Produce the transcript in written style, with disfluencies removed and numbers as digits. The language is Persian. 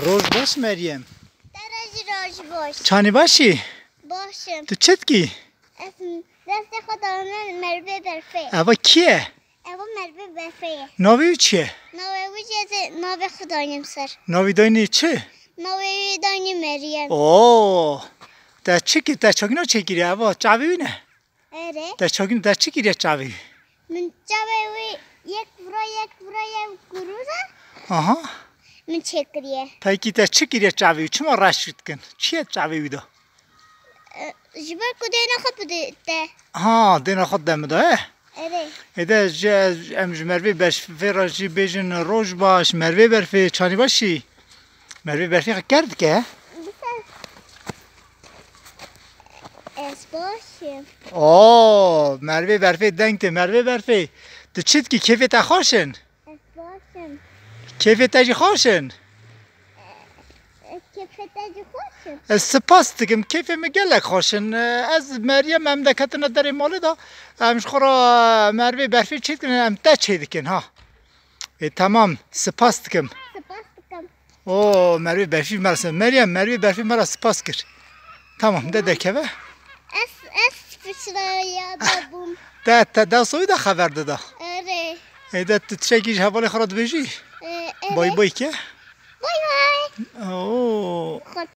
روز باش مریم درج روز باش چانی باشی؟ باشم تو چت کی؟ اسم دست خدا من مروه برفه اوا کیه؟ اوا مروه برفه ناوی چیه؟ نوه وجه نوه خدایم سر ناوی داینی چه؟ نوه دانی مریم اوه در چه کی؟ در چاکینو چه گیری اوا؟ چاوی نه؟ اره در چاکینو در چه گیری چاوی؟ من چاوی یک گروزه آها من چکریه پایکی در چه گیری چاوی؟ چما رش شد کن؟ چیه چاوی ویدا؟ جبر کده نخواد بده ده ها دینا خود دم ده اره ایده امج مروی برفی راجی بیجن روز باش مروی برفی چانی باشی؟ مروی برفی کرد که؟ اس باشم اوه مروی برفی دنگته مروی برفی تو چیت کی کیفیت خوشن؟ اس باشم کیفیت جی خوشن؟ که فتاجی خوشم سپاس دیگم کیف مگلک خوشن از مریم مملکتنا در مال دا امش خورا مروی برفی چیت کنن ام تا چی کن ها تمام سپاس دیگم سپاس کم اوه مروی برفی مرسه مریم مروی برفی مرا سپاس کر تمام ده که با اس فشرا یاد بوم ده سوی ده خبر ده اره ایده تو تشکیش حوالی خورد بیجی اره بای بای که بای بای اوه خود